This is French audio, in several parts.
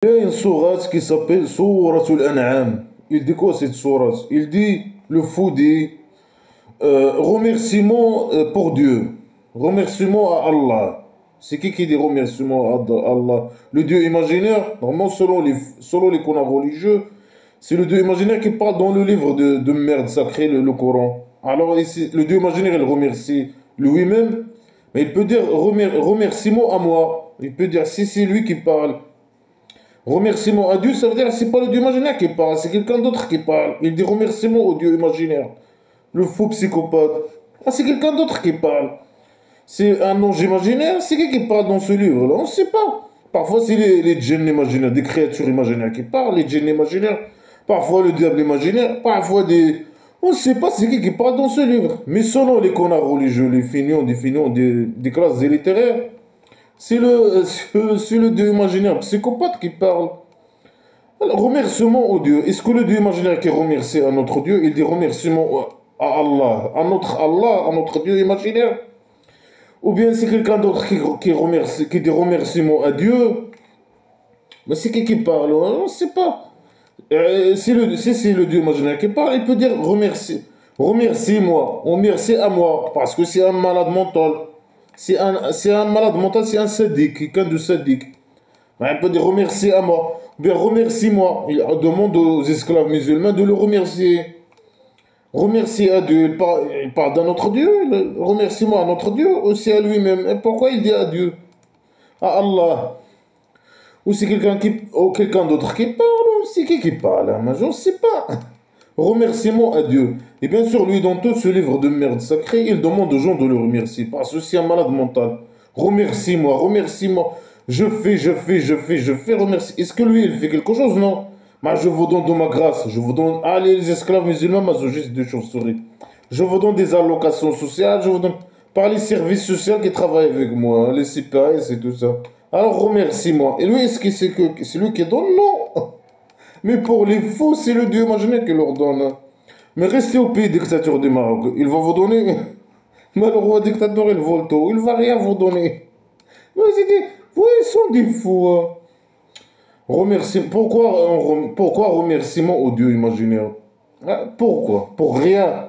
Il y a une sourate qui s'appelle Souratul An'am. Il dit quoi cette sourate? Il dit, le fou dit, remerciement pour Dieu. Remerciement à Allah. C'est qui dit remerciement à Allah? Le Dieu imaginaire, normalement selon les canons religieux, c'est le Dieu imaginaire qui parle dans le livre de merde sacré, le Coran. Alors ici, le Dieu imaginaire, il remercie lui-même, mais il peut dire remerciement à moi. Il peut dire si c'est lui qui parle. Remerciement à Dieu, ça veut dire que c'est pas le Dieu imaginaire qui parle, c'est quelqu'un d'autre qui parle. Il dit remerciement au Dieu imaginaire. Le faux psychopathe. Ah, c'est quelqu'un d'autre qui parle. C'est un ange imaginaire, c'est qui parle dans ce livre-là? On ne sait pas. Parfois, c'est les djinns imaginaires, des créatures imaginaires qui parlent, les djinns imaginaires. Parfois, le diable imaginaire. Parfois, des... On ne sait pas c'est qui parle dans ce livre. Mais selon les connards religieux, les feignants des classes littéraires, c'est le Dieu imaginaire psychopathe qui parle. Alors, remerciement au Dieu. Est-ce que le Dieu imaginaire qui remercie à notre Dieu, il dit remerciement à Allah, à notre Dieu imaginaire? Ou bien c'est quelqu'un d'autre qui dit remerciement à Dieu? Mais c'est qui parle? On ne sait pas. Si c'est le Dieu imaginaire qui parle, il peut dire remercie. Remercie-moi, ou merci à moi, parce que c'est un malade mental. C'est un malade mental, c'est un sadique, quelqu'un de sadique. Ben, il peut dire remercie à moi, ou bien remercie-moi. Il demande aux esclaves musulmans de le remercier. Remercie à Dieu, il parle d'un autre Dieu, remercie-moi à notre Dieu, aussi à lui-même. Et pourquoi il dit à Dieu? À Allah. Ou c'est quelqu'un d'autre qui parle, ou c'est qui parle, hein? Je ne sais pas. Remerciement à Dieu. Et bien sûr, lui, dans tout ce livre de merde sacré, il demande aux gens de le remercier. Parce que c'est un malade mental. Remercie-moi, remercie-moi. Je fais, remercie. Est-ce que lui, il fait quelque chose? Non. Moi, je vous donne de ma grâce. Je vous donne, allez, les esclaves musulmans, masochistes de chauve-souris. Je vous donne des allocations sociales. Je vous donne par les services sociaux qui travaillent avec moi, hein, les CPS et tout ça. Alors, remercie-moi. Et lui, est-ce que c'est lui qui donne? Non. Mais pour les fous, c'est le Dieu imaginaire qui leur donne, hein. Mais restez au pays dictateur du Maroc. Il va vous donner. Mais le roi dictateur, il vole tout. Il va rien vous donner. Mais vous, ils sont des fous, hein. Pourquoi remerciement au Dieu imaginaire? Hein, pourquoi? Pour rien.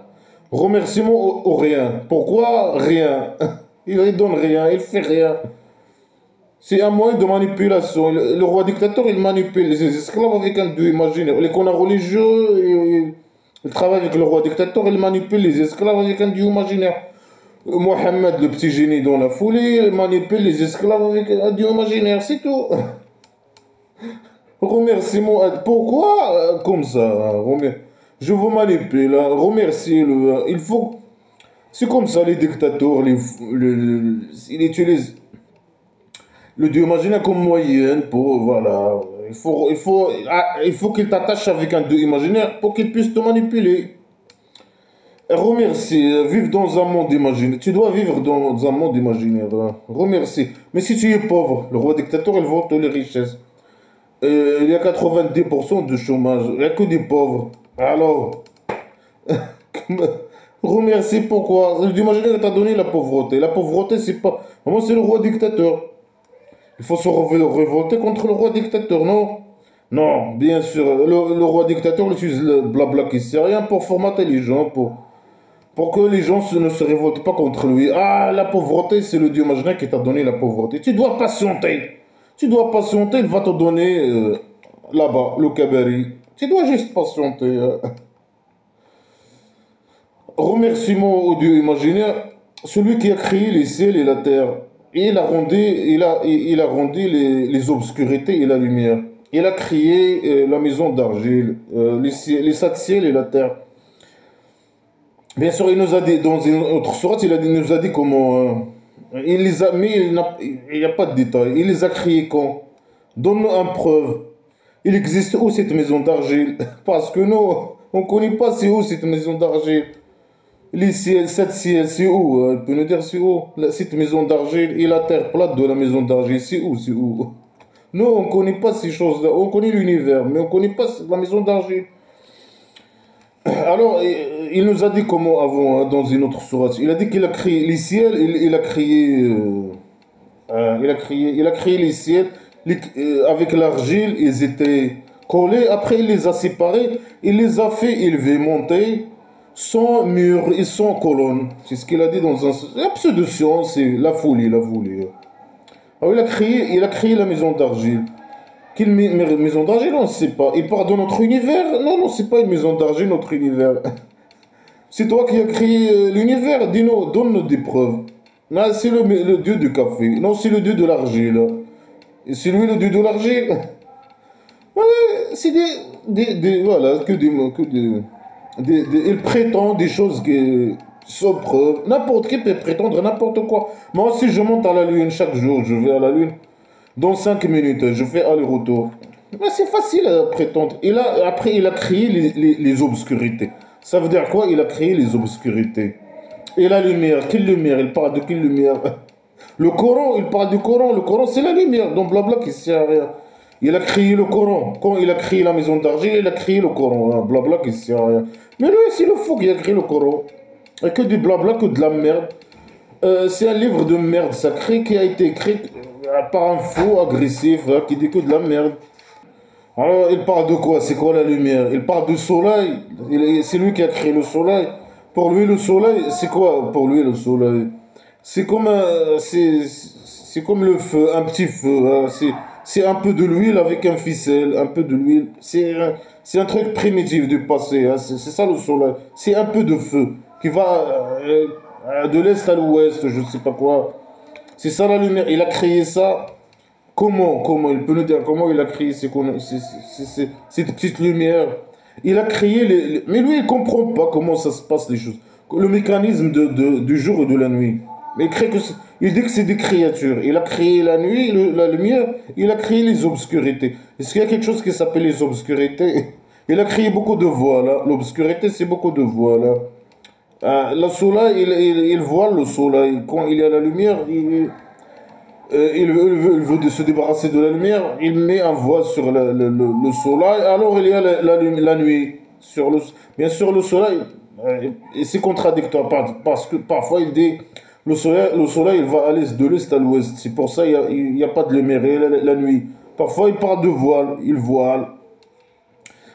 Remerciement au rien. Pourquoi rien? Il ne donne rien, il fait rien. C'est un moyen de manipulation. Le roi dictateur, il manipule les esclaves avec un Dieu imaginaire. Les connards religieux, ils travaillent avec le roi dictateur, ils manipulent les esclaves avec un Dieu imaginaire. Mohamed, le petit génie dans la foulée, il manipule les esclaves avec un Dieu imaginaire, c'est tout. Remerciement. Pourquoi comme ça? Je vous manipule, hein. Remerciez-le, hein. Il faut. C'est comme ça, les dictateurs, ils utilisent le Dieu imaginaire comme moyenne pour. Voilà. Il faut qu'il t'attache avec un Dieu imaginaire pour qu'il puisse te manipuler. Remercie, vivre dans un monde imaginaire. Tu dois vivre dans un monde imaginaire, hein. Remercie. Mais si tu es pauvre, le roi dictateur, il vole toutes les richesses. Il y a 90% de chômage. Il n'y a que des pauvres. Alors, remercie pourquoi? Le Dieu imaginaire t'a donné la pauvreté. La pauvreté, c'est pas. Moi, c'est le roi dictateur. Il faut se révolter contre le roi dictateur, non? Non, bien sûr. Le roi dictateur il utilise le blabla qui sert à rien pour formater les gens, pour que les gens ne se révoltent pas contre lui. Ah, la pauvreté, c'est le Dieu imaginaire qui t'a donné la pauvreté. Tu dois patienter. Tu dois patienter, il va te donner là-bas, le cabari. Tu dois juste patienter, hein. Remerciement au Dieu imaginaire, celui qui a créé les ciels et la terre. Et il a rendu les obscurités et la lumière. Il a créé la maison d'argile, les sept ciels et la terre. Bien sûr, il nous a dit, dans une autre sourate, il nous a dit comment. Il les a mis, il n'y a pas de détails. Il les a créés quand? Donne-nous une preuve. Il existe où cette maison d'argile? Parce que nous, on ne connaît pas c'est où cette maison d'argile. Les ciels, sept ciels, c'est où? Elle peut nous dire c'est où? Cette maison d'argile et la terre plate de la maison d'argile, c'est où? C'est où? Nous, on ne connaît pas ces choses-là. On connaît l'univers, mais on ne connaît pas la maison d'argile. Alors, il nous a dit comment avant, hein, dans une autre sourate. Il a dit qu'il a créé les ciels, il a créé les ciels avec l'argile, ils étaient collés. Après, il les a séparés. Il les a fait élever, monter sans mur et sans colonne. C'est ce qu'il a dit dans un pseudo-science, c'est la folie, la folie. Alors, il a créé la maison d'argile. Quelle maison d'argile? On ne sait pas. Il part de notre univers? Non, non, c'est pas une maison d'argile, notre univers. C'est toi qui as créé l'univers. Dis-nous, donne-nous des preuves. Non, c'est le dieu du café. Non, c'est le dieu de l'argile. Et c'est lui le dieu de l'argile. Ouais, c'est voilà, il prétend des choses qui, sans preuve. N'importe qui peut prétendre n'importe quoi. Moi aussi, je monte à la lune chaque jour. Je vais à la lune. Dans 5 minutes, je fais aller-retour. Mais c'est facile à prétendre. Après, il a créé les obscurités. Ça veut dire quoi? Il a créé les obscurités. Et la lumière, quelle lumière? Il parle de quelle lumière? Le Coran, il parle du Coran. Le Coran, c'est la lumière. Donc blabla qui sert à rien. Il a créé le Coran. Quand il a créé la maison d'argile, il a créé le Coran. Hein. Blabla qui sert à rien. Mais lui, c'est le fou qui a créé le Coran. Et que du blabla, que de la merde. C'est un livre de merde sacré qui a été écrit par un fou agressif hein, qui dit que de la merde. Alors, il parle de quoi? C'est quoi la lumière? Il parle du soleil. C'est lui qui a créé le soleil. Pour lui, le soleil, c'est quoi pour lui le soleil? C'est comme, c'est comme le feu, un petit feu. Hein. C'est un peu de l'huile avec un ficelle, un peu de l'huile. C'est un truc primitif du passé. Hein. C'est ça le soleil. C'est un peu de feu qui va de l'est à l'ouest, je ne sais pas quoi. C'est ça la lumière. Il a créé ça. Comment il peut nous dire comment il a créé cette petite lumière? Il a créé mais lui, il ne comprend pas comment ça se passe les choses. Le mécanisme du jour et de la nuit. Mais il dit que c'est des créatures. Il a créé la nuit, la lumière, il a créé les obscurités. Est-ce qu'il y a quelque chose qui s'appelle les obscurités? Il a créé beaucoup de voiles. Hein. L'obscurité, c'est beaucoup de voiles. Le soleil, il voile le soleil. Quand il y a la lumière, il veut se débarrasser de la lumière, il met un voile sur le soleil, alors il y a la nuit. Bien sûr, le soleil, et c'est contradictoire parce que parfois il dit le soleil il va aller de l'est à l'ouest. C'est pour ça qu'il n'y a pas de lumière, il y a la nuit. Parfois il parle de voile, il voile.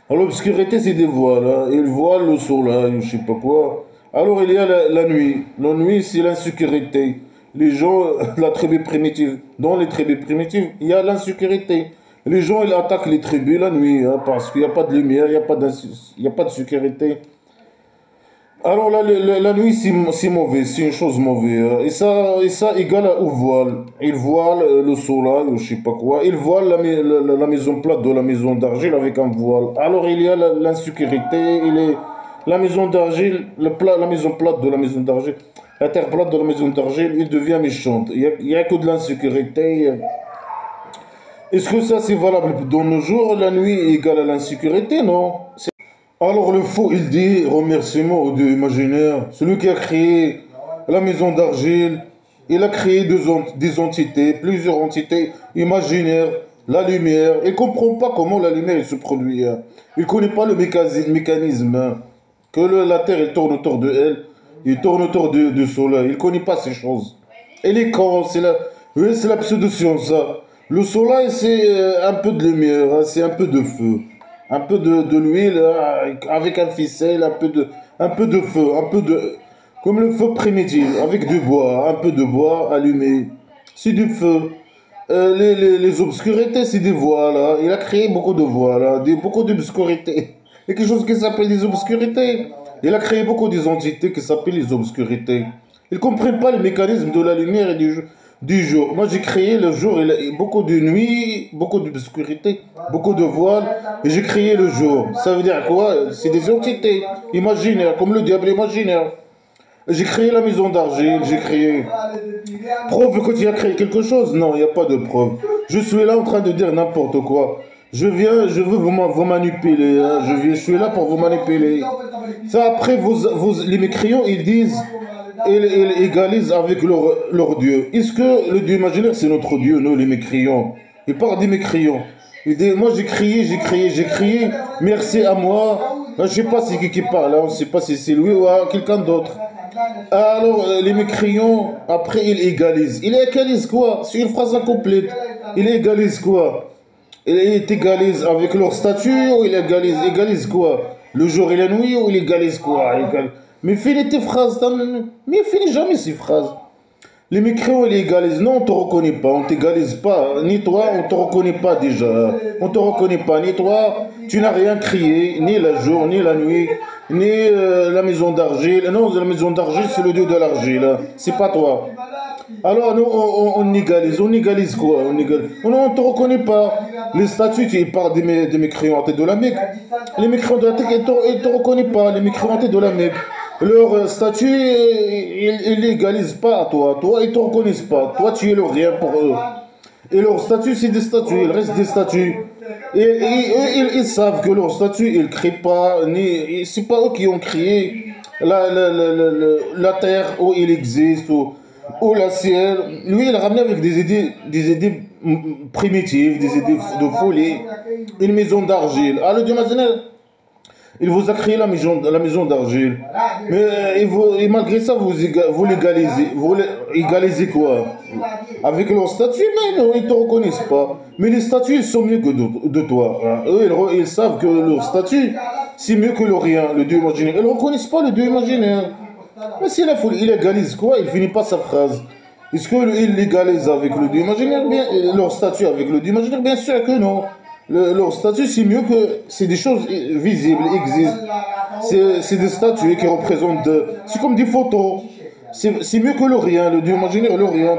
Alors l'obscurité c'est des voiles, hein. Il voile le soleil, je sais pas quoi. Alors il y a la nuit. La nuit c'est l'insécurité. Les gens, la tribu primitive, dans les tribus primitives, il y a l'insécurité. Les gens, ils attaquent les tribus la nuit, hein, parce qu'il n'y a pas de lumière, il n'y a pas de sécurité. Alors la nuit, c'est mauvais, c'est une chose mauvaise. Hein. Et ça égale au voile. Il voile le soleil, ou je sais pas quoi. Il voile la maison plate de la maison d'argile avec un voile. Alors il y a l'insécurité, la maison d'argile, la maison plate de la maison d'argile. La terre plate de la maison d'argile, il devient méchante. Il n'y a, que de l'insécurité. Est-ce que ça c'est valable dans nos jours? La nuit est égale à l'insécurité? Non. Alors le faux, il dit remerciement au Dieu imaginaire. Celui qui a créé la maison d'argile, il a créé des entités, plusieurs entités imaginaires. La lumière, il ne comprend pas comment la lumière se produit. Hein. Il ne connaît pas le mécanisme. Hein. Que la terre elle tourne autour de elle. Il tourne autour du soleil. Il ne connaît pas ces choses. Et les camps, oui, c'est la pseudo-science. Ça. Le soleil, c'est un peu de lumière, hein, c'est un peu de feu. Un peu de l'huile avec un ficelle, un peu de feu, comme le feu primitif, avec du bois, un peu de bois allumé. C'est du feu. Les obscurités, c'est des voiles. Hein. Il a créé beaucoup de voiles, hein, beaucoup d'obscurités. Il y a quelque chose qui s'appelle des obscurités. Il a créé beaucoup d'entités qui s'appellent les obscurités. Ils ne comprennent pas le mécanisme de la lumière et du jour. Moi, j'ai créé le jour, beaucoup de nuit, beaucoup d'obscurité, beaucoup de voiles, et j'ai créé le jour. Ça veut dire quoi? C'est des entités imaginaires, comme le diable imaginaire. J'ai créé la maison d'argile, j'ai créé... Preuve que tu as créé quelque chose? Non, il n'y a pas de preuve. Je suis là en train de dire n'importe quoi. Je veux vous manipuler. Hein. Je suis là pour vous manipuler. Ça, après, les mécréants, ils disent, ils égalisent avec leur Dieu. Est-ce que le Dieu imaginaire, c'est notre Dieu, nous, les mécréants? Ils parlent des mécréants. Ils disent, moi, j'ai crié, merci à moi. Je ne sais pas c'est qui parle, hein. On ne sait pas si c'est lui ou quelqu'un d'autre. Alors, les mécréants, après, ils égalisent. Ils égalisent quoi? C'est une phrase incomplète. Il égalise quoi? Il égalise avec leur statut ou il égalise quoi? Le jour et la nuit ou il égalise quoi? Mais finis tes phrases, mais finis jamais ces phrases. Les micros, ils égalisent. Non, on te reconnaît pas, on t'égalise pas. Ni toi, on te reconnaît pas déjà. On te reconnaît pas, ni toi, tu n'as rien crié, ni la jour, ni la nuit, ni la maison d'argile. Non, la maison d'argile, c'est le dieu de l'argile. C'est pas toi. Alors, nous, on égalise. On égalise quoi? On égalise. Non, on te reconnaît pas. Les statuts, ils parlent des mécréants de la Mecque. Les mécréants de la Mecque, ils te reconnaissent pas. Les mécréants de la Mecque. Leur statut, ils l'égalisent pas à toi. Toi, ils te reconnaissent pas. Toi, tu es le rien pour eux. Et leur statut, c'est des statuts. Il reste des statuts. Et ils savent que leur statut, ils ne crient pas. C'est pas eux qui ont créé la terre où il existe. Ou la ciel. Lui, il a ramené avec des idées primitives, des idées de folie. Une maison d'argile. Alors, Dieu m'a dit, il vous a créé la maison d'argile. Mais et malgré ça, vous l'égalisez. Vous égalisez quoi? Avec leur statut, mais non, ils ne te reconnaissent pas. Mais les statuts, ils sont mieux que de toi. Hein. Eux, ils savent que leur statut, c'est mieux que le rien, le Dieu imaginaire. Ils ne reconnaissent pas le Dieu imaginaire. Mais si la foule, il égalise quoi? Il finit pas sa phrase. Est-ce qu'il légalise avec le Dieu imaginaire? Bien, leur statut avec le Dieu imaginaire? Bien sûr que non. Leur statut, c'est mieux que... C'est des choses visibles, existent. C'est des statues qui représentent... C'est comme des photos. C'est mieux que le rien, le Dieu imaginaire, le rien.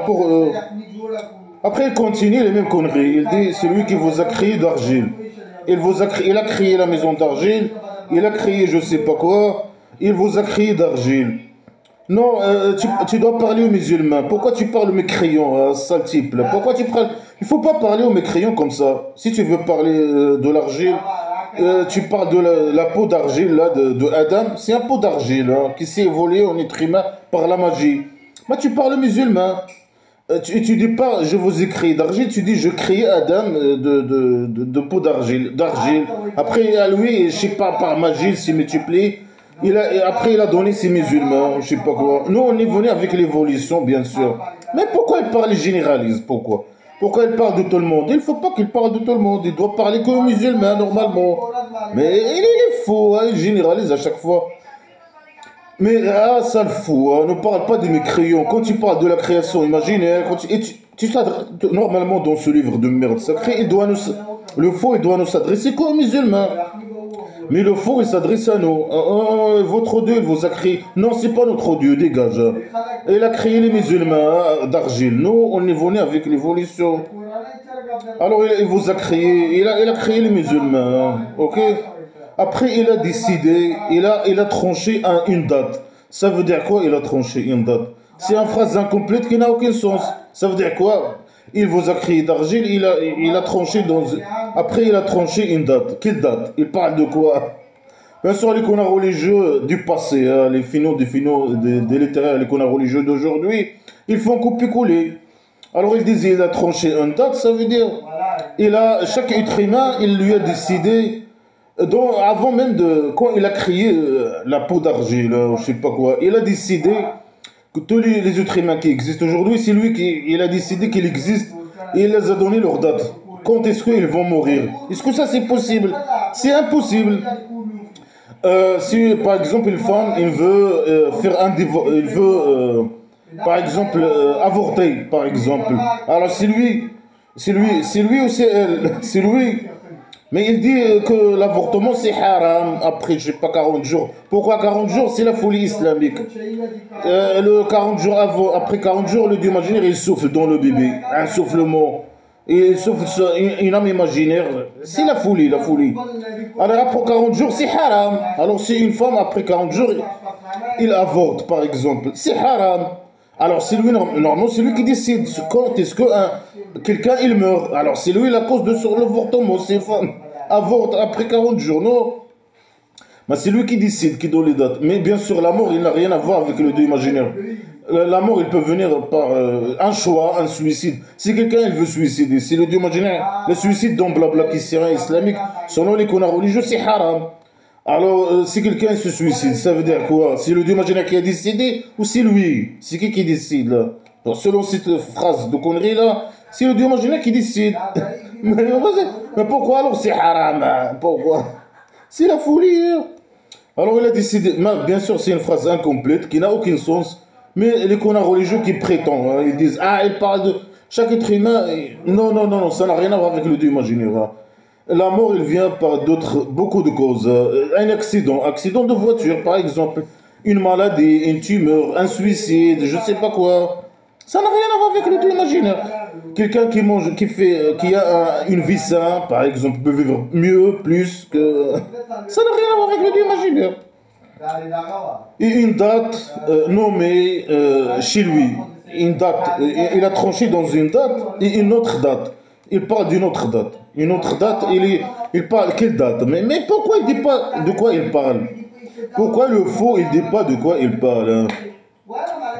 Après, il continue les mêmes conneries. Il dit, c'est lui qui vous a créé d'argile. Il a créé la maison d'argile. Il a créé je sais pas quoi. Il vous a créé d'argile. Non, tu dois parler aux musulmans. Pourquoi tu parles aux mécréants, sale type là? Pourquoi tu parles... Il ne faut pas parler aux mécréants comme ça. Si tu veux parler de l'argile, tu parles de la peau d'argile là, de Adam. C'est un pot d'argile hein, qui s'est évolué en être humain par la magie. Mais tu parles aux musulmans. Tu dis pas, je vous ai créé d'argile, tu dis, je crée Adam de peau d'argile. Après, à lui, je sais pas, par magie, il s'est multiplié. Après, il a donné ses musulmans, je sais pas quoi. Nous, on est venu avec l'évolution, bien sûr. Mais pourquoi il parle, il généralise? Pourquoi il parle de tout le monde? Il ne faut pas qu'il parle de tout le monde. Il doit parler qu'aux musulmans, normalement. Mais il est fou, hein, il généralise à chaque fois. Mais, ça le fou, hein, ne parle pas des mécréants. Quand tu parles de la création imaginaire, normalement, dans ce livre de merde sacré, le faux, il doit nous s'adresser qu'aux musulmans. Mais le faux, il s'adresse à nous. Votre Dieu, il vous a créé. Non, c'est pas notre Dieu, dégage. Il a créé les musulmans d'argile. Nous, on est venu avec l'évolution. Alors, il vous a créé. Il a créé les musulmans. Ok? Après, il a décidé. Il a tranché une date. Ça veut dire quoi, il a tranché une date? C'est une phrase incomplète qui n'a aucun sens. Ça veut dire quoi? Il vous a créé d'argile, il a tranché dans... Après, il a tranché une date. Quelle date? Il parle de quoi? Bien sûr, les connards religieux du passé, hein, les finaux des littéraires, les connards religieux d'aujourd'hui, ils font couper-coller. Alors, il disait, il a tranché une date, ça veut dire... chaque être humain, il lui a décidé... avant même quand il a créé la peau d'argile, je sais pas quoi, il a décidé... que tous les êtres humains qui existent aujourd'hui, c'est lui qui a décidé qu'il existe et il les a donné leur date. Quand est-ce qu'ils vont mourir? Est-ce que ça c'est possible? C'est impossible. Si par exemple une femme, elle veut faire un divorce, elle veut par exemple avorter, par exemple. Alors c'est lui ou c'est elle? C'est lui. Mais il dit que l'avortement c'est haram après, je sais pas, 40 jours. Pourquoi 40 jours? C'est la folie islamique. Le 40 jours après 40 jours, le Dieu imaginaire il souffle dans le bébé. Un soufflement. Et il souffle une âme imaginaire. C'est la folie, la folie. Alors après 40 jours, c'est haram. Alors si une femme après 40 jours, il avorte par exemple, c'est haram. Alors c'est lui, normalement c'est lui qui décide quand est-ce que quelqu'un il meurt. Alors c'est lui la cause de l'avortement, c'est une femme avorte après 40 jours, non? Mais c'est lui qui décide, qui donne les dates. Mais bien sûr la mort il n'a rien à voir avec le Dieu imaginaire. La mort il peut venir par un choix, un suicide. Si quelqu'un il veut suicider, c'est le Dieu imaginaire. Le suicide dans blabla qui serait islamique, selon les connards religieux c'est haram. Alors, si quelqu'un se suicide, ça veut dire quoi? C'est le Dieu imaginaire qui a décidé ou c'est lui? C'est qui décide là? Donc, selon cette phrase de connerie là, C'est le Dieu imaginaire qui décide. Mais pourquoi alors c'est haram? Hein? Pourquoi? C'est la folie. Hein? Alors il a décidé, bien sûr c'est une phrase incomplète qui n'a aucun sens, mais les connards religieux qui prétendent, hein, ils disent, ah il parle de chaque être humain, non, non, non, non, ça n'a rien à voir avec le Dieu imaginaire. Hein. La mort il vient par beaucoup de causes, un accident de voiture par exemple, une maladie, une tumeur, un suicide, je sais pas quoi. Ça n'a rien à voir avec le Dieu imaginaire. Quelqu'un qui mange, qui a une vie saine, par exemple, peut vivre mieux, plus que. Ça n'a rien à voir avec le Dieu imaginaire. Et une date nommée chez lui. Une date. Il a tranché dans une date et une autre date. Il parle d'une autre date. Une autre date, il parle. Quelle date? Mais pourquoi il ne dit pas de quoi il parle? Pourquoi le faux, il ne dit pas de quoi il parle? Hein?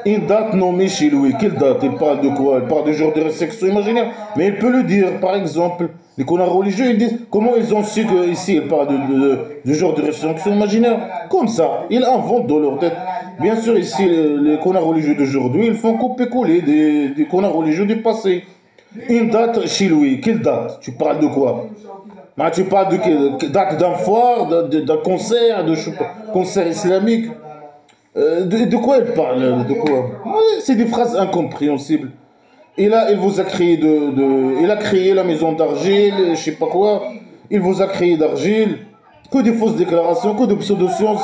Une date nommée chez lui. Quelle date? Il parle de quoi? Il parle du jour de résurrection imaginaire. Mais il peut le dire, par exemple. Les connards religieux, ils disent comment ils ont su qu'ici il parle du jour de résurrection imaginaire. Comme ça, ils inventent dans leur tête. Bien sûr, ici, les connards religieux d'aujourd'hui, ils font copier-coller des connards religieux du passé. Une date chez lui. Quelle date? Tu parles de quoi? Ah, tu parles de quelle date? D'un foire, d'un concert, concert islamique. De quoi elle parle? De quoi? Ouais, c'est des phrases incompréhensibles. Et là, il vous a créé il a créé la maison d'argile, je sais pas quoi. Il vous a créé d'argile. Que des fausses déclarations, que de pseudo-sciences.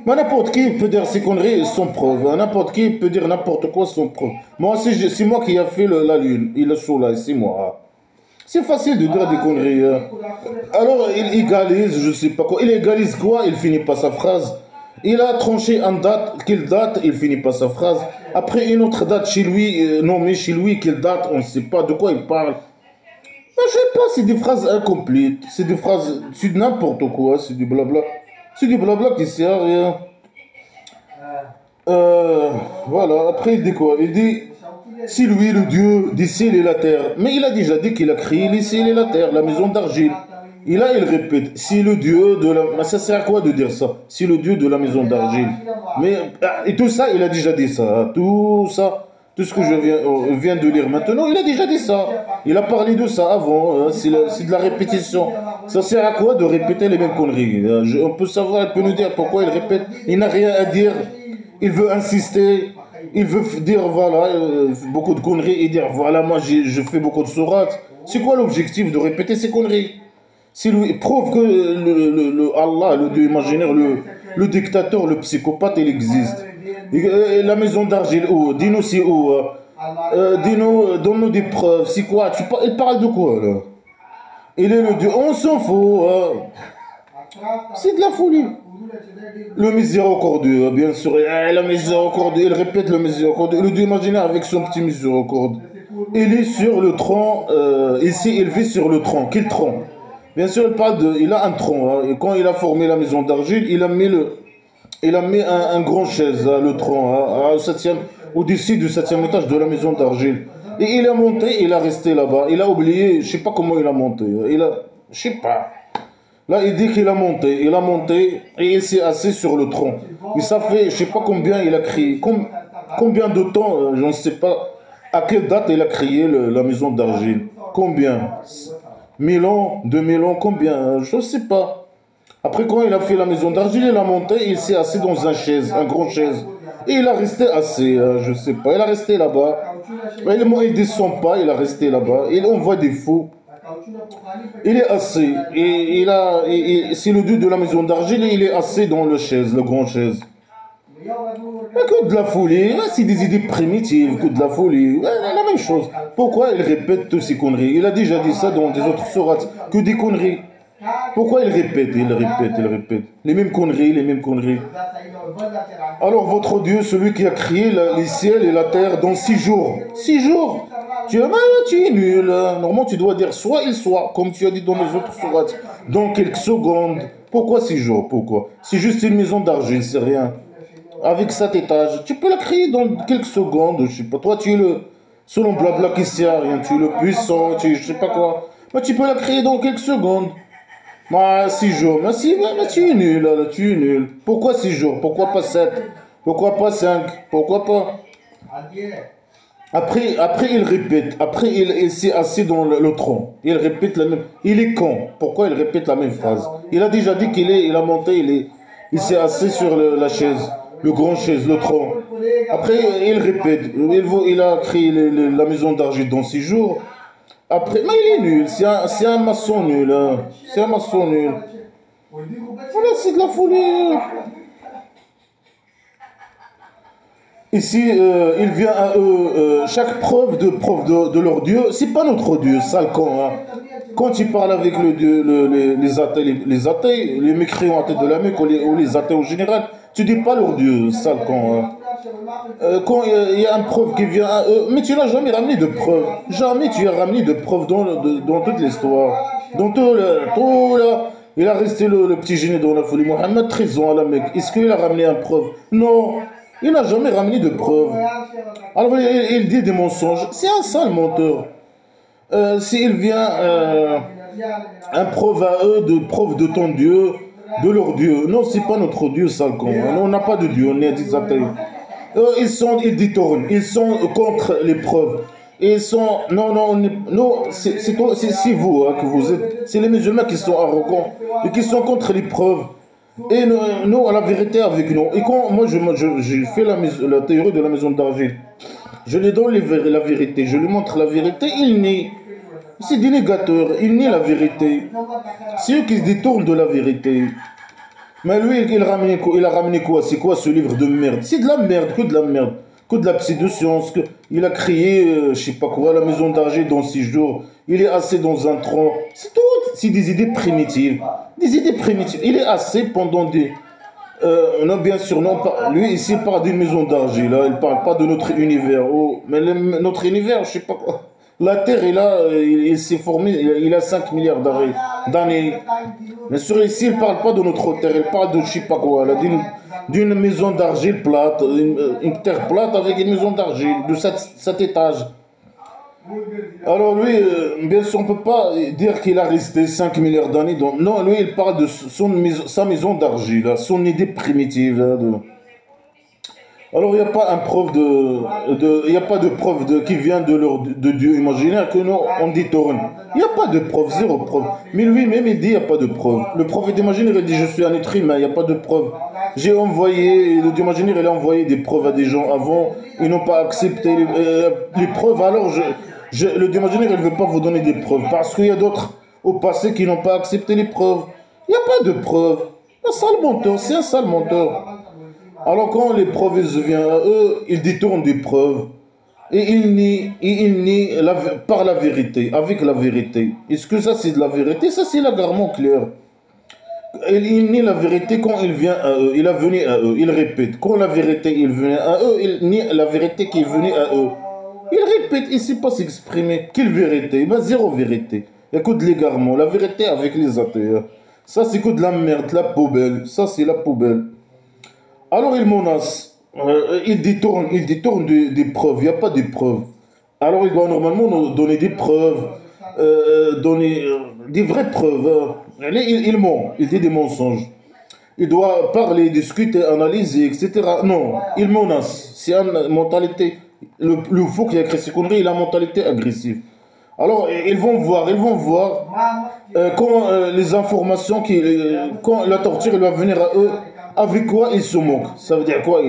Mais n'importe qui peut dire ces conneries sans preuve. N'importe qui peut dire n'importe quoi sans preuve. Moi, c'est moi qui a fait la lune et le soleil, c'est moi. C'est facile de dire des conneries. Hein. Alors, il égalise, je sais pas quoi. Il égalise quoi? Il finit pas sa phrase. Il a tranché en date, quelle date? Il finit pas sa phrase. Après une autre date chez lui, nommée chez lui, quelle date? On ne sait pas de quoi il parle. Mais je sais pas, c'est des phrases incomplètes. C'est des phrases, c'est n'importe quoi, c'est du blabla. C'est du blabla qui sert à rien. Voilà, après il dit quoi? Il dit, c'est lui le Dieu des ciels et la terre. Mais il a déjà dit qu'il a créé les ciels et la terre, la maison d'argile. Et là, il répète, c'est le Dieu de la... Mais ça sert à quoi de dire ça? C'est le Dieu de la maison d'argile. Mais, et tout ça, il a déjà dit ça. Tout ça, tout ce que je viens de lire maintenant, il a déjà dit ça. Il a parlé de ça avant. C'est de la répétition. Ça sert à quoi de répéter les mêmes conneries? On peut savoir, il peut nous dire pourquoi il répète. Il n'a rien à dire. Il veut insister. Il veut dire, voilà, beaucoup de conneries et dire, voilà, moi, je fais beaucoup de sourates. C'est quoi l'objectif de répéter ces conneries? Si lui prouve que Allah, le Dieu imaginaire, le dictateur, le psychopathe, il existe. Et la maison d'argile, où? Dis-nous c'est où? Dis-nous, donne-nous des preuves. C'est quoi? Il parle de quoi là? Il est le Dieu. On s'en fout. C'est de la folie. Le miséricordieux, bien sûr. Le miséricordieux, il répète le miséricordieux. Le Dieu imaginaire avec son petit miséricordieux. Il est sur le tronc. Ici, il vit sur le tronc. Quel tronc? Bien sûr, il a un tronc. Hein, et quand il a formé la maison d'argile, il a mis un grand chaise, hein, le tronc, hein, au-dessus du 7e étage de la maison d'argile. Et il a monté, il a resté là-bas. Il a oublié, je sais pas comment il a monté. Je sais pas. Là, il dit qu'il a monté. Il a monté et il s'est assis sur le tronc. Et ça fait, je sais pas combien il a créé. Combien de temps, je ne sais pas. À quelle date il a créé la maison d'argile? Combien? 1000 ans, 2000 ans, combien? Je ne sais pas. Après, quand il a fait la maison d'argile, il a monté, il s'est assis dans un chaise, un grand chaise. Et il a resté assis, je ne sais pas. Il a resté là-bas. Il ne descend pas, il a resté là-bas. Il envoie des fous. Il est assis. Et c'est le dieu de la maison d'argile et il est assis dans le chaise, le grand chaise. Mais que de la folie, c'est des idées primitives, que de la folie, la même chose. Pourquoi il répète toutes ces conneries? Il a déjà dit ça dans des autres sourates, que des conneries. Pourquoi il répète? Les mêmes conneries, les mêmes conneries. Alors votre Dieu, celui qui a créé les ciels et la terre dans 6 jours. 6 jours? Tu es nul. Normalement, tu dois dire soit il soit, comme tu as dit dans les autres sourates, dans quelques secondes. Pourquoi 6 jours? Pourquoi? C'est juste une maison d'argile, c'est rien. Avec 7 étages, tu peux la créer dans quelques secondes, je sais pas. Toi, tu es selon blabla qui sert à rien, tu es le puissant, je sais pas quoi. Mais tu peux la créer dans quelques secondes. 6 jours, mais tu es nul, là, tu es nul. Pourquoi 6 jours? Pourquoi pas 7? Pourquoi pas 5? Pourquoi pas? Après, il répète. Après, il s'est assis dans le tronc. Il répète la même. Il est con. Pourquoi il répète la même phrase? Il a déjà dit il a monté, il s'est assis sur la chaise, le grand chaise, le tronc. Après, il répète. Il a créé la maison d'argile dans 6 jours. Après, mais il est nul. C'est un maçon nul. Hein. C'est un maçon nul. Voilà, c'est de la folie. Ici, il vient à eux, chaque preuve de leur Dieu, c'est pas notre Dieu, sale con. Hein. Quand il parle avec le Dieu, les athées, les mécréants athées de la Mecque ou les athées en général, tu dis pas leur Dieu, sale con. Hein. Quand il y a une preuve qui vient à eux, mais tu n'as jamais ramené de preuve. Jamais tu as ramené de preuve dans toute l'histoire. Dans tout là, il a resté le petit génie dans la folie. Mohammed, 13 ans à la Mecque. Est-ce qu'il a ramené une preuve? Non. Il n'a jamais ramené de preuves. Alors il dit des mensonges. C'est un sale menteur. S'il vient un preuve à eux, de preuve de ton Dieu, de leur Dieu. Non, c'est pas notre Dieu, sale con. On n'a pas de Dieu, on est des athées. Ils détournent. Ils sont contre les preuves. Ils sont... Non, c'est vous hein, que vous êtes. C'est les musulmans qui sont arrogants et qui sont contre les preuves. Et nous, à la vérité avec nous. Et quand moi, j'ai fait la théorie de la maison d'argile, je lui donne la vérité, je lui montre la vérité, il nie. C'est des négateurs, il nie la vérité. C'est eux qui se détournent de la vérité. Mais lui, il a ramené quoi? C'est quoi ce livre de merde? C'est de la merde, que de la merde. Que de la pseudo-science. Il a créé, je sais pas quoi, la maison d'argile dans 6 jours. Il est assis dans un tronc. C'est tout. C'est des idées primitives. Des idées primitives. Il est assis pendant des... non, bien sûr, non. Lui, ici, il parle d'une maison d'argile. Il ne parle pas de notre univers. Oh, mais notre univers, je sais pas quoi. La Terre, il s'est formé, il a 5 milliards d'années. Bien sûr, ici, il ne parle pas de notre Terre, il parle de je sais pas quoi, d'une maison d'argile plate, une terre plate avec une maison d'argile de 7 étages. Alors lui, bien sûr, on ne peut pas dire qu'il a resté 5 milliards d'années. Non, lui, il parle de sa maison d'argile, son idée primitive. Alors, il n'y a pas il n'y a pas de preuve qui vient de Dieu imaginaire que nous, on détourne. Il n'y a pas de preuve, zéro preuve. Mais lui-même, il dit il n'y a pas de preuve. Le prophète imaginaire, il dit je suis un être humain, il n'y a pas de preuve. Le Dieu imaginaire, il a envoyé des preuves à des gens avant, ils n'ont pas accepté les preuves. Alors, le Dieu imaginaire, il ne veut pas vous donner des preuves, parce qu'il y a d'autres au passé qui n'ont pas accepté les preuves. Il n'y a pas de preuves. Un sale menteur, c'est un sale menteur. Alors quand les preuves viennent à eux, ils détournent des preuves. Et ils nient par la vérité, avec la vérité. Est-ce que ça c'est de la vérité? Ça c'est l'agarrement clair. Il nie la vérité quand il vient à eux, il a venu à eux, il répète. Quand la vérité il venait à eux, il nie la vérité qui est venue à eux. Il répète, il ne sait pas s'exprimer. Quelle vérité? Ben, zéro vérité. Il n'y a que de l'égarement. La vérité avec les athées. Ça c'est que de la merde, la poubelle. Ça c'est la poubelle. Alors il menace, il détourne des preuves, il n'y a pas de preuves. Alors il doit normalement nous donner des preuves, donner des vraies preuves. Il ment, il dit des mensonges. Il doit parler, discuter, analyser, etc. Non, il menace. C'est une mentalité. Le fou qui a créé ces conneries, il a une mentalité agressive. Alors ils vont voir quand les informations, quand la torture elle va venir à eux. Avec quoi ils se moquent? Ça veut dire quoi,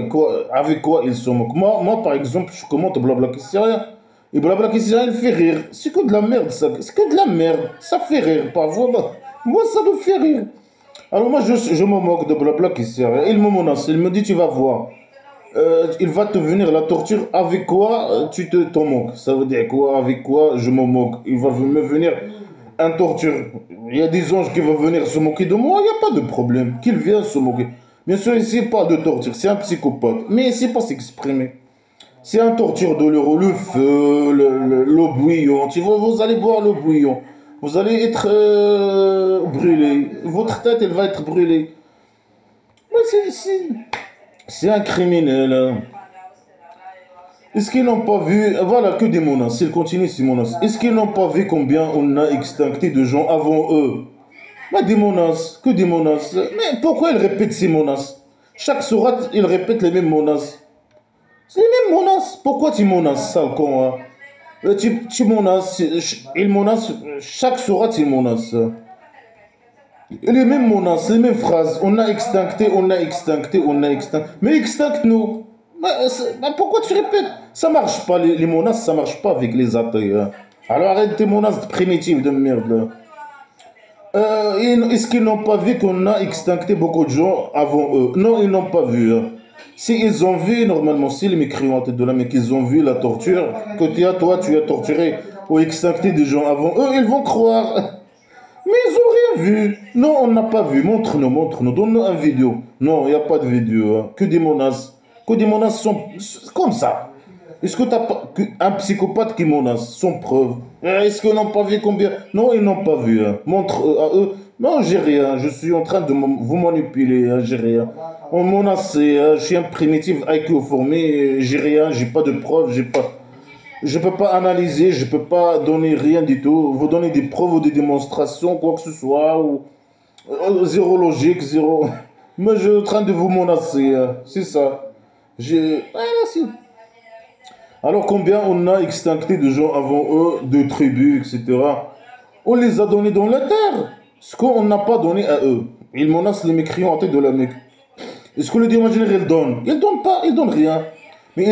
avec quoi ils se moquent? Moi, par exemple, je commente Blabla qui sait rien. Et Blabla qui sait rien, il fait rire. C'est que de la merde, ça. C'est que de la merde. Ça fait rire, parfois. Moi, ça me fait rire. Alors moi, je me moque de Blabla qui sait rien. Il me menace, il me dit, tu vas voir. Il va te venir la torture. Avec quoi tu t'en moques? Ça veut dire quoi? Avec quoi je me moque? Il va me venir un torture. Il y a des anges qui vont venir se moquer de moi. Il n'y a pas de problème. Qu'ils viennent se moquer. Bien sûr, ici, il parle de torture, c'est un psychopathe, mais il ne sait pas s'exprimer. C'est un torture de l'euro, le feu, l'eau bouillante. Vous allez boire l'eau bouillante, vous allez être brûlé, votre tête, elle va être brûlée. C'est un criminel. Hein. Est-ce qu'ils n'ont pas vu, voilà, que des menaces, s'ils continuent ces menaces, est-ce qu'ils n'ont pas vu combien on a extincté de gens avant eux? Mais des menaces, que des menaces. Mais pourquoi ils répètent ces menaces? Chaque sourate, ils répètent les mêmes menaces. C'est les mêmes menaces. Pourquoi tu menaces ça, con, hein? Tu menaces, il menace, chaque sourate il menace. Et les mêmes menaces, les mêmes phrases. On a extincté, on a extincté, on a extincté. Mais extincte-nous. Pourquoi tu répètes? Ça marche pas, les menaces, ça marche pas avec les athées, hein. Alors arrête tes menaces primitives de merde, là. Est-ce qu'ils n'ont pas vu qu'on a extincté beaucoup de gens avant eux? Non, ils n'ont pas vu, hein. Si ils ont vu, normalement, si les mécréants de la Mecque, ils ont vu la torture, que toi, tu as torturé ou extincté des gens avant eux, ils vont croire. Mais ils n'ont rien vu. Non, on n'a pas vu. Montre-nous, donne-nous une vidéo. Non, il n'y a pas de vidéo, hein. Que des menaces. Que des menaces sont comme ça. Est-ce que tu as pas un psychopathe qui menace sans preuve? Est-ce qu'ils n'ont pas vu combien? Non, ils n'ont pas vu, hein. Montre à eux. Non, j'ai rien. Je suis en train de vous manipuler, hein. J'ai rien. On menace, je suis un primitif IQ formé. J'ai rien, j'ai pas de preuves, j'ai pas. Je peux pas analyser, je peux pas donner rien du tout. Vous donner des preuves ou des démonstrations, quoi que ce soit, ou zéro logique, zéro. Moi, je suis en train de vous menacer, hein. C'est ça. J'ai. Ah, si. Alors combien on a extincté de gens avant eux, de tribus, etc. On les a donnés dans la terre. Ce qu'on n'a pas donné à eux. Ils menacent les mécréants en tête de la Mecque. Est-ce que le Dieu imaginaire il donne? Il donne pas, il donne rien. Mais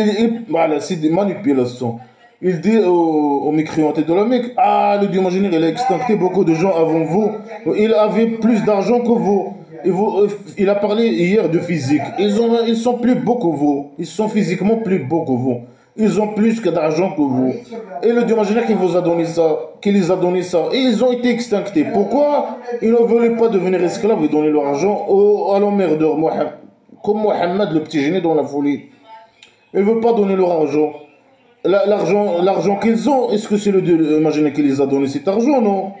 voilà, c'est des manipulations. Il dit aux mécréants en tête de la Mecque, ah, le Dieu imaginaire il a extincté beaucoup de gens avant vous. Il avait plus d'argent que vous. Il a parlé hier de physique. Ils sont plus beaux que vous. Ils sont physiquement plus beaux que vous. Ils ont plus que d'argent que vous. Et le Dieu imaginaire qui vous a donné ça, qui les a donné ça. Et ils ont été extinctés. Pourquoi ils ne voulaient pas devenir esclaves et donner leur argent à l'emmerdeur Mohammed, comme Mohammed, le petit génie dans la folie. Ils ne veulent pas donner leur argent. L'argent qu'ils ont, est-ce que c'est le Dieu imaginaire qui les a donné cet argent? Non.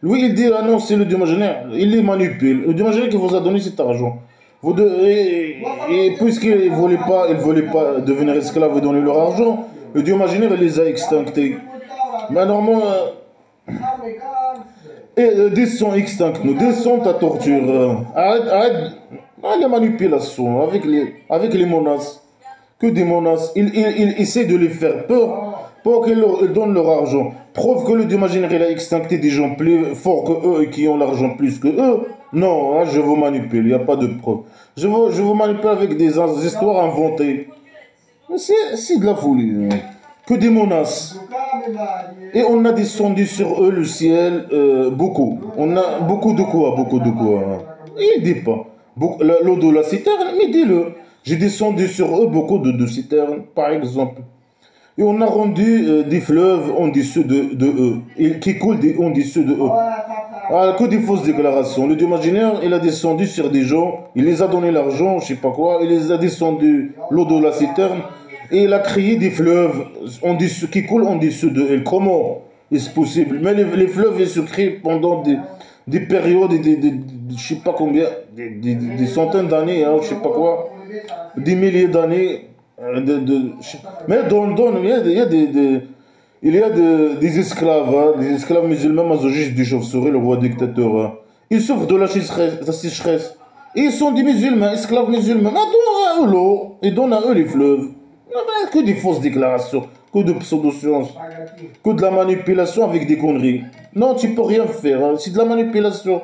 Lui, il dit, ah non, c'est le Dieu imaginaire. Il les manipule. Le Dieu imaginaire qui vous a donné cet argent. Et puisqu'ils ne voulaient pas devenir esclaves et donner leur argent, le Dieu imaginaire il les a extinctés. Mais normalement, descends extinct, nous descends ta torture. Arrête les manipulations avec les menaces. Que des menaces. Il essaie de les faire peur pour qu'ils donnent leur argent. Preuve que le Dieu imaginaire il a extincté des gens plus forts que eux et qui ont l'argent plus que eux. Non, hein, je vous manipule, il n'y a pas de preuve. Je vous manipule avec des histoires inventées. C'est de la folie. Hein. Que des menaces. Et on a descendu sur eux le ciel, beaucoup. On a beaucoup de quoi, beaucoup de quoi. Hein. Il dit pas. L'eau de la citerne, mais dis-le. J'ai descendu sur eux beaucoup de citernes, par exemple. Et on a rendu des fleuves en dessous de eux, qui coulent en dessous de eux. Ah, que des fausses déclarations. Le Dieu imaginaire, il a descendu sur des gens, il les a donné l'argent, je sais pas quoi, il les a descendu l'eau de la citerne, et il a créé des fleuves qui coulent en dessous de eux. Comment est-ce possible? Mais les fleuves, ils se créent pendant des périodes, je sais pas combien, des centaines d'années, hein, je sais pas quoi, des milliers d'années. Mais il y a des esclaves, hein, des esclaves musulmans masochistes du chauve-souris, le roi dictateur. Hein. Ils souffrent de la sécheresse. Et ils sont des musulmans, esclaves musulmans. Mais donnent à eux l'eau, et donnent à eux les fleuves. Que des fausses déclarations, que de pseudo-sciences, que de la manipulation avec des conneries. Non, tu peux rien faire, hein. C'est de la manipulation.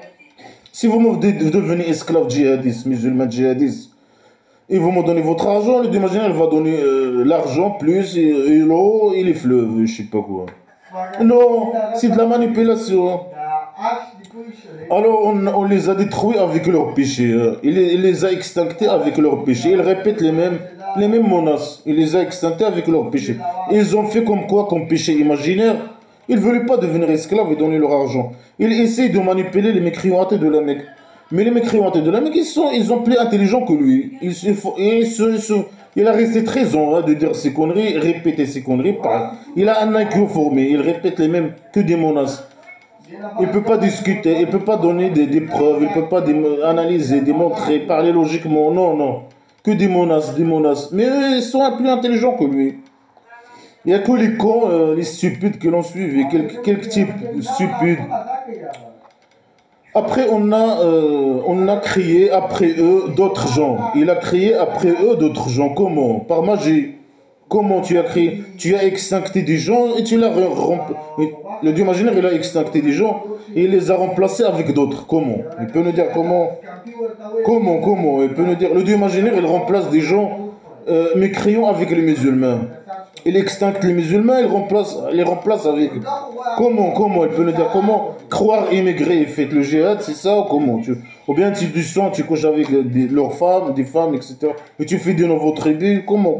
Si vous devenez esclave djihadiste, musulman djihadiste, et vous me donnez votre argent, le Dieu imaginaire va donner l'argent plus et l'eau et les fleuves, je sais pas quoi. Non, c'est de la manipulation. Alors on les a détruits avec leurs péchés. Il les a extinctés avec leurs péchés. Ils répètent les mêmes menaces. Il les a extinctés avec leurs péchés. Ils ont fait comme quoi, comme péché imaginaire. Ils ne voulaient pas devenir esclaves et donner leur argent. Ils essayent de manipuler les mécréants de la Mecque. Mais les mécréants de la Mecque, ils sont plus intelligents que lui. Il a resté 13 ans hein, de dire ces conneries, répéter ces conneries. Il a un IQ formé, il répète les mêmes que des menaces. Il ne peut pas discuter, il ne peut pas donner des preuves, il ne peut pas analyser, démontrer, parler logiquement. Non, non. Que des menaces, des menaces. Mais eux, ils sont plus intelligents que lui. Il n'y a que les cons, les stupides qui l'ont suivi, quelques types stupides. Après, on a créé après eux d'autres gens. Il a créé après eux d'autres gens. Comment? Par magie. Comment tu as créé? Tu as extincté des gens et tu l'as le Dieu imaginaire, il a extincté des gens et il les a remplacés avec d'autres. Comment? Il peut nous dire comment? Comment? Il peut nous dire, le Dieu imaginaire, il remplace des gens mécréants avec les musulmans. Il extincte les musulmans, les remplace avec. Comment? Il peut nous dire comment? Croire, immigrer et faire le djihad, c'est ça ou comment? Ou bien tu du sang, tu couches avec leurs femmes, des femmes, etc. Et tu fais de nouveaux tribus, comment?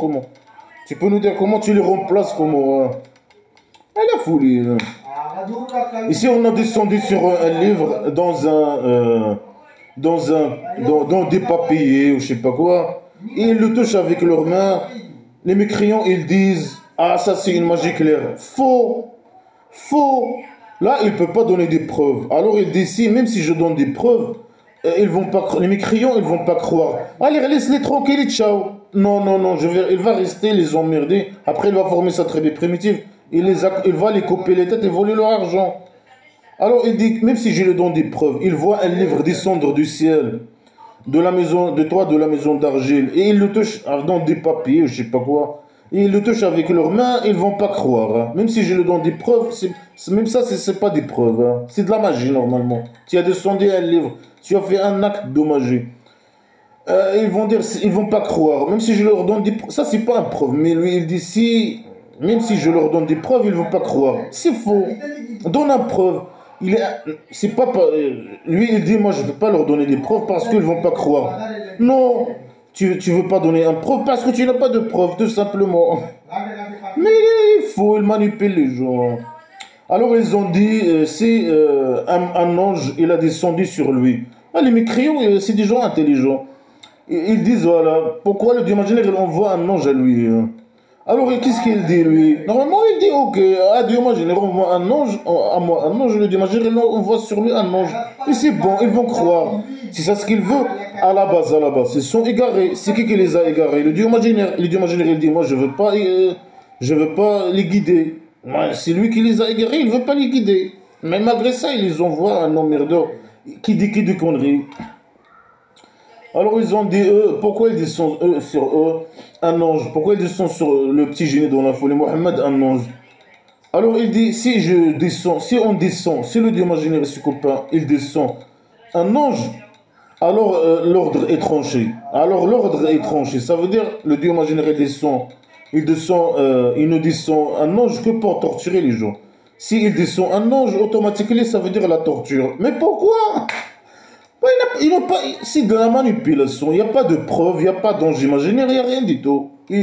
Tu peux nous dire comment tu les remplaces, comment? Ah, la folie. Ici, on a descendu sur un livre dans des papiers ou je sais pas quoi. Et ils le touchent avec leurs mains. Les mécréants, ils disent, ah, ça c'est une magie claire. Faux. Là, il ne peut pas donner des preuves. Alors il dit, si, même si je donne des preuves, ils vont pas, les mécréants, ils vont pas croire. Allez, laisse-les tranquilles, ciao. Non, il va rester les emmerder. Après, il va former sa tribu primitive. Il va les couper les têtes et voler leur argent. Alors il dit, même si je lui donne des preuves, il voit un livre descendre du ciel, de la maison d'argile, et il le touche dans des papiers, je sais pas quoi. Et ils le touchent avec leurs mains, ils vont pas croire. Hein. Même si je lui donne des preuves, même ça, c'est pas des preuves. Hein. C'est de la magie normalement. Tu as descendu un livre, tu as fait un acte de magie. Ils vont pas croire. Même si je leur donne des preuves, ça c'est pas une preuve. Mais lui, il dit si, même si je leur donne des preuves, ils vont pas croire. C'est faux. Donne une preuve. C'est pas, lui, il dit, moi, je peux pas leur donner des preuves parce qu'ils vont pas croire. Non, tu veux pas donner une preuve parce que tu n'as pas de preuve, tout simplement. Mais il manipule les gens. Alors ils ont dit, c'est un ange, il a descendu sur lui. Ah, les mécréants, c'est des gens intelligents. Ils disent, voilà, pourquoi le Dieu imaginaire, il envoie un ange à lui. Alors, qu'est-ce qu'il dit, lui? Normalement, il dit, ok, à Dieu imaginaire, envoie un ange, à moi, un ange, le Dieu imaginaire, il envoie sur lui un ange. Et c'est bon, ils vont croire. C'est ça ce qu'il veut. À la base, ils sont égarés. C'est qui les a égarés? Le Dieu imaginaire. Le Dieu imaginaire, il dit, moi, je veux pas les guider. Ouais, c'est lui qui les a égarés, il ne veut pas les guider. Mais malgré ça, il les envoie un emmerdeur qui dit des conneries. Alors ils ont dit, pourquoi ils descendent sur eux un ange? Pourquoi ils descendent sur le petit génie dans la folie Mohammed un ange? Alors il dit, si on descend, si le Dieu imaginaire et ses copains, il descend un ange, alors l'ordre est tranché. Ça veut dire, le Dieu imaginaire il ne descend un ange que pour torturer les gens. S'il descend un ange, automatiquement, ça veut dire la torture. Mais pourquoi? C'est de la manipulation, il n'y a pas de preuve, il n'y a pas d'ange imaginaire, il n'y a rien du tout. Il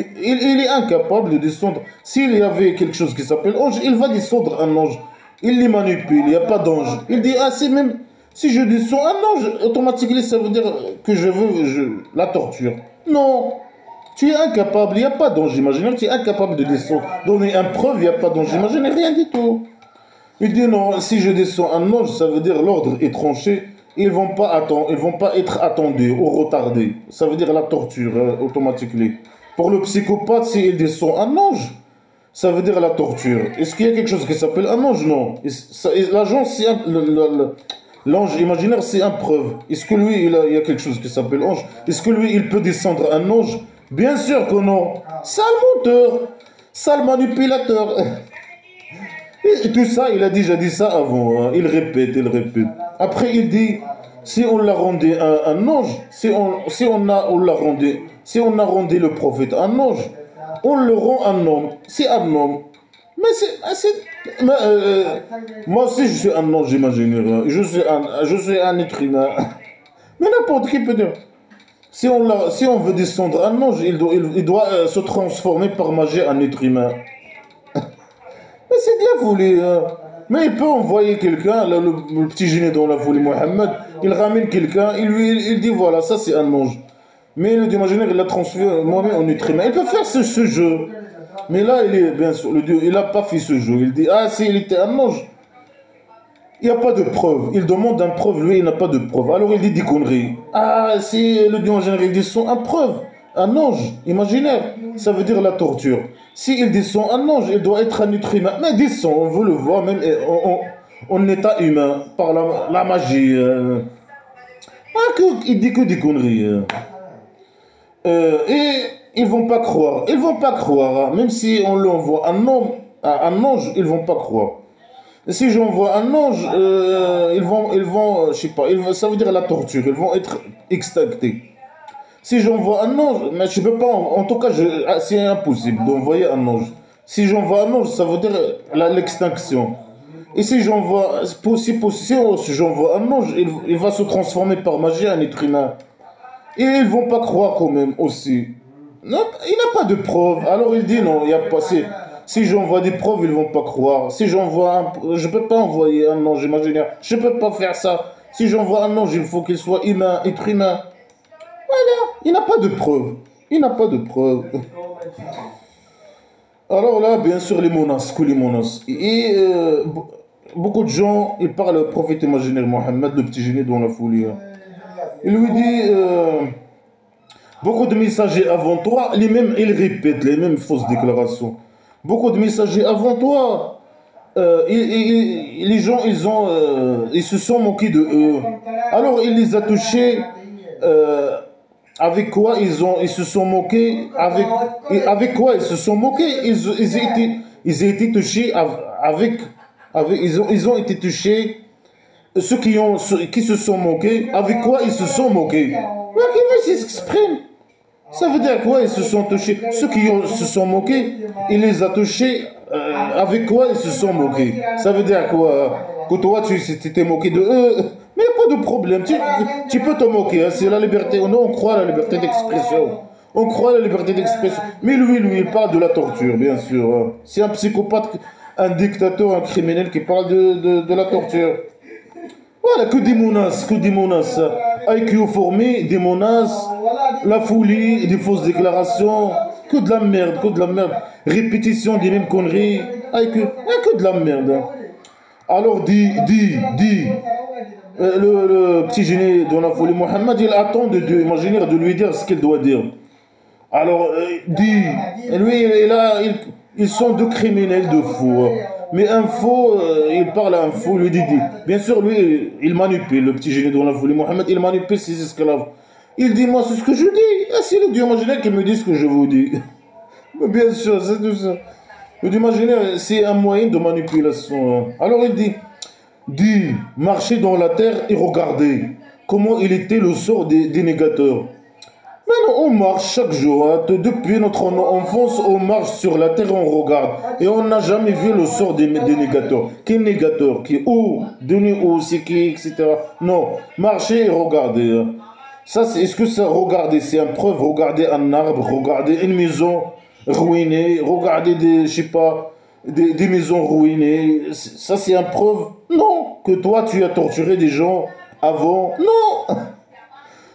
est incapable de descendre. S'il y avait quelque chose qui s'appelle ange, il va descendre un ange. Il les manipule, il n'y a pas d'ange. Il dit, ah c'est même, si je descends un ange, automatiquement ça veut dire que je veux la torture. Non, tu es incapable, il n'y a pas d'ange imaginaire, tu es incapable de descendre. Donner une preuve, il n'y a pas d'ange imaginaire, rien du tout. Il dit non, si je descends un ange, ça veut dire l'ordre est tranché. Ils vont pas être attendus ou retardés. Ça veut dire la torture automatiquement. Pour le psychopathe, s'il descend un ange, ça veut dire la torture. Est-ce qu'il y a quelque chose qui s'appelle un ange? Non. L'ange imaginaire, c'est une preuve. Est-ce que lui, il y a quelque chose qui s'appelle ange? Est-ce que lui, il peut descendre un ange? Bien sûr que non. Sale menteur, sale manipulateur. Et tout ça, il a déjà dit ça avant. Hein. Il répète. Après, il dit, si on l'a rendu un ange, si on a rendu le prophète un ange, on le rend un homme. C'est un homme. Mais moi aussi, je suis un ange imaginaire. Je suis un être humain. Mais n'importe qui peut dire. Si on veut descendre un ange, il doit se transformer par magie en être humain. Mais c'est de la folie. Hein. Mais il peut envoyer quelqu'un, le petit génie dans la folie Mohammed, il ramène quelqu'un, il dit voilà, ça c'est un ange. Mais le Dieu imaginaire, il l'a transformé en être humain. Il peut faire ce jeu. Mais là, bien sûr, le Dieu, il n'a pas fait ce jeu. Il dit, ah, s'il était un ange, il n'y a pas de preuve. Il demande une preuve, lui, il n'a pas de preuve. Alors il dit des conneries. Ah, si le Dieu imaginaire, il descend une preuve, un ange imaginaire, ça veut dire la torture. S'il descend un ange, il doit être un être humain. Mais descend, on veut le voir même en état humain, par la magie. Il dit que des conneries. Et ils vont pas croire. Ils vont pas croire. Hein. Même si on l'envoie un ange, ils vont pas croire. Et si j'envoie un ange, je sais pas, ça veut dire la torture. Ils vont être extinctés. Si j'envoie un ange, mais je peux pas, en tout cas, c'est impossible d'envoyer un ange. Si j'envoie un ange, ça veut dire l'extinction. Et si j'envoie, si j'envoie un ange, il va se transformer par magie en être humain. Et ils vont pas croire quand même aussi. Non, il n'a pas de preuves. Alors il dit non, il n'y a pas. Si j'envoie des preuves, ils vont pas croire. Si j'envoie je peux pas envoyer un ange imaginaire. Je peux pas faire ça. Si j'envoie un ange, il faut qu'il soit humain, être humain. Voilà, il n'a pas de preuves. Il n'a pas de preuves. Alors là, bien sûr, les menaces, que les menaces. Et beaucoup de gens, ils parlent au prophète imaginaire Mohammed, le petit génie dans la folie. Hein. Il lui dit, beaucoup de messagers avant toi, ils répètent les mêmes fausses déclarations. Beaucoup de messagers avant toi, les gens, ils se sont moqués de eux. Alors il les a touchés. Avec quoi ils se sont moqués, avec quoi ils se sont moqués, ils ont été touchés ils ont été touchés, ceux qui se sont moqués, avec quoi ils se sont moqués. Mais qui s'exprime. Ça veut dire quoi ils se sont touchés. Ceux se sont moqués, il les a touchés, avec quoi ils se sont moqués. Ça veut dire quoi? Que toi tu t'es moqué de eux. Mais il n'y a pas de problème, tu peux te moquer, hein, c'est la liberté. Nous, on croit à la liberté d'expression. On croit à la liberté d'expression. Mais lui, il parle de la torture, bien sûr. Hein. C'est un psychopathe, un dictateur, un criminel qui parle de la torture. Voilà, que des menaces, que des menaces. IQ formé, des menaces, la folie, des fausses déclarations. Que de la merde, que de la merde. Répétition des mêmes conneries. Que de la merde. Hein. Alors, le petit génie dans la folie, Mohammed, il attend de Dieu imaginaire de lui dire ce qu'il doit dire. Alors, lui, ils sont deux criminels de fous. Mais un faux, il parle à un faux, lui dit. Bien sûr, lui, il manipule, le petit génie dans la folie, Mohammed, il manipule ses esclaves. Il dit, moi, c'est ce que je dis. Ah, c'est le Dieu imaginaire qui me dit ce que je vous dis. Mais bien sûr, c'est tout ça. Le Dieu imaginaire, c'est un moyen de manipulation. Alors, il dit, marcher dans la terre et regarder comment il était le sort des négateurs. Maintenant, on marche chaque jour. Hein, depuis notre enfance, on marche sur la terre et on regarde. Et on n'a jamais vu le sort des négateurs. Quel négateur? Qui est où? Donner où? C'est qui? Etc. Non. Marcher et regarder. Hein. Ça, est-ce que ça, regarder, c'est une preuve? Regarder un arbre, regarder une maison ruinée, regarder je sais pas, des maisons ruinées. Ça, c'est une preuve? Non. Que toi, tu as torturé des gens avant? Non.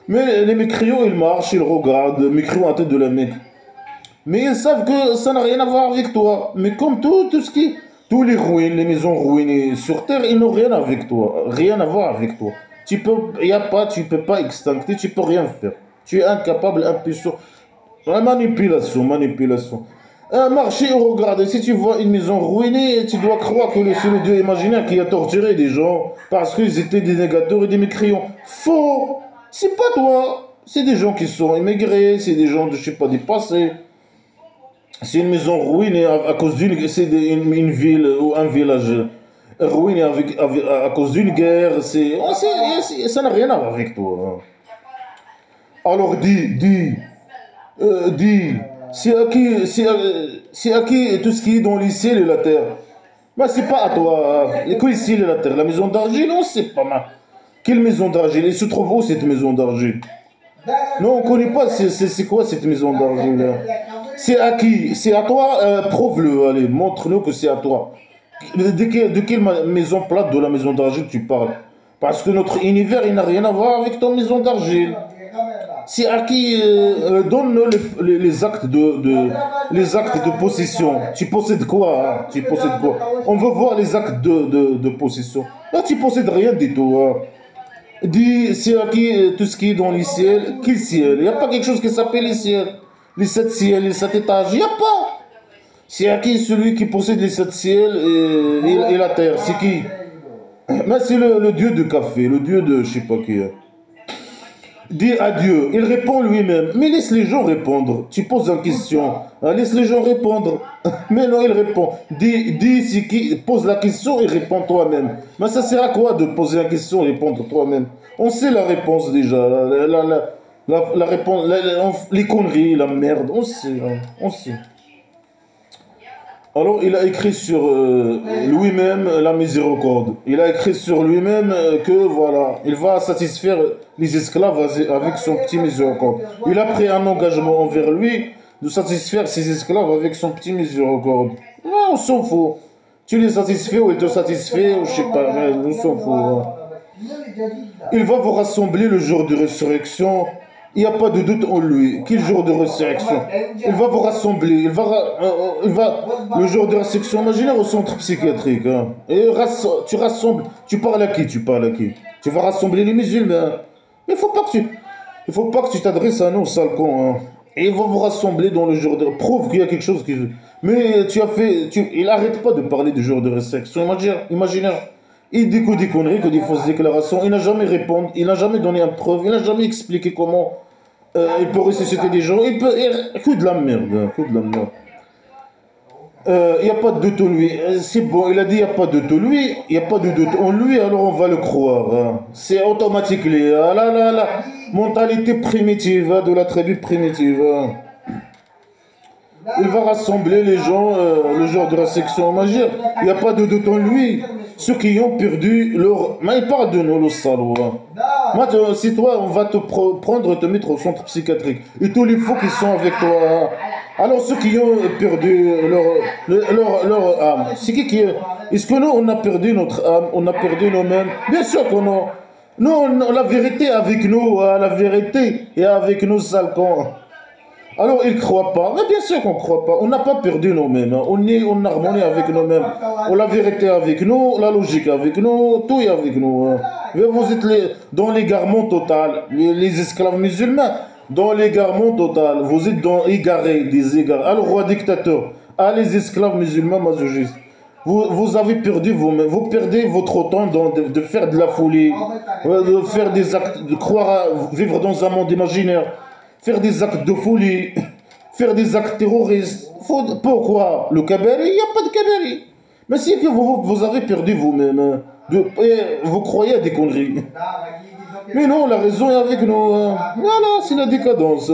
Mais les mécriaux, ils marchent, ils regardent, mécriaux en tête de la Mecque. Mais ils savent que ça n'a rien à voir avec toi. Mais comme tout ce qui... Tous les ruines, les maisons ruinées sur Terre, ils n'ont rien avec toi. Rien à voir avec toi. Tu peux pas extincter, tu peux rien faire. Tu es incapable, impuissant. Manipulation. Marcher et regarder. Si tu vois une maison ruinée, tu dois croire que c'est le Dieu imaginaire qui a torturé des gens parce qu'ils étaient des négateurs et des mécréants. Faux! C'est pas toi, c'est des gens qui sont immigrés, c'est des gens de, je sais pas, dépassés. C'est une maison ruinée à cause c'est une ville ou un village ruiné à cause d'une guerre. Ça n'a rien à voir avec toi. Alors dis, c'est à qui tout ce qui est dans les ciels et la terre. Mais c'est pas à toi. Les couilles, ciel et la terre. La maison d'argile, non, c'est pas mal. Quelle maison d'argile? Il se trouve où cette maison d'argile? Non, on ne connaît pas c'est quoi cette maison d'argile. C'est à qui? C'est à toi? Prouve-le, allez, montre-nous que c'est à toi. De quelle maison plate de la maison d'argile tu parles? Parce que notre univers, il n'a rien à voir avec ton maison d'argile. C'est à qui? Donne-nous les actes les actes de possession. Tu possèdes quoi? Hein? Tu possèdes quoi? On veut voir les actes de possession. Là, tu possèdes rien du tout. Hein? Dis, c'est à qui tout ce qui est dans les ciels? Quel ciel? Il n'y a pas quelque chose qui s'appelle les ciels. Les 7 ciels, les 7 étages. Il n'y a pas. C'est à qui celui qui possède les 7 ciels et la terre? C'est qui? Mais c'est le dieu de café, le dieu de je sais pas qui. dis à Dieu. Il répond lui-même. Mais laisse les gens répondre. Tu poses une question. Laisse les gens répondre. Mais non, il répond. Dis si qui pose la question et réponds toi-même. Mais ça sert à quoi de poser la question et répondre toi-même? On sait la réponse déjà. La réponse, les conneries, la merde. On sait. Hein, on sait. Alors, il a écrit sur lui-même la miséricorde. Il a écrit sur lui-même que, voilà, il va satisfaire les esclaves avec son petit miséricorde. Il a pris un engagement envers lui de satisfaire ses esclaves avec son petit miséricorde. Non, on s'en fout. Tu les satisfais ou il te satisfait, ou je sais pas, mais on s'en fout. Hein. Il va vous rassembler le jour de résurrection. Il n'y a pas de doute en lui. Quel jour de résurrection? Il va vous rassembler. Le jour de résurrection, imaginez au centre psychiatrique. Hein. Et tu rassembles. Tu parles à qui? Tu parles à qui? Tu vas rassembler les musulmans. Il faut pas que tu t'adresses à nous, sale con. Hein. Et il va vous rassembler dans le jour de... Prouve qu'il y a quelque chose qui... Mais tu as fait... Il n'arrête pas de parler du jour de résurrection. Imaginez. Il dit que des conneries, que des fausses déclarations. Il n'a jamais répondu, il n'a jamais donné une preuve, il n'a jamais expliqué comment il peut ressusciter des gens. Que de la merde, que de la merde. Il n'y a pas de doute en lui. C'est bon, il a dit il n'y a pas de doute en lui. Il n'y a pas de doute en lui, alors on va le croire. Hein. C'est automatique. La mentalité primitive de la tribu primitive. Hein. Il va rassembler les gens le jour de la section majeure. Il n'y a pas de doute en lui. Ceux qui ont perdu leur... Mais il parle de nous, le salaud. Hein. Moi, si toi, on va te prendre et te mettre au centre psychiatrique. Et tous les faux qui sont avec toi. Hein. Alors, ceux qui ont perdu leur âme, c'est qui est... Est-ce que nous, on a perdu notre âme? On a perdu nous-mêmes? Bien sûr qu'on a. Nous, la vérité est avec nous. Hein. La vérité est avec nous, sales cons. Alors, ils ne croient pas. Mais bien sûr qu'on ne croit pas. On n'a pas perdu nous-mêmes. Hein. On est en harmonie avec nous-mêmes. La vérité est avec nous, la logique est avec nous, tout est avec nous. Hein. Vous êtes dans l'égarement total. Les esclaves musulmans, dans l'égarement total. Vous êtes dans égaré, des égards. Alors, roi dictateur, les esclaves musulmans masochistes. Vous avez perdu vous-même. Vous perdez votre temps de faire de la folie, de faire des actes, de croire vivre dans un monde imaginaire. Faire des actes de folie, faire des actes terroristes. Pourquoi? Le kabari, il n'y a pas de kabari. Mais c'est que vous avez perdu vous-même. Vous croyez à des conneries. Mais non, la raison est avec nous. Voilà, c'est la décadence.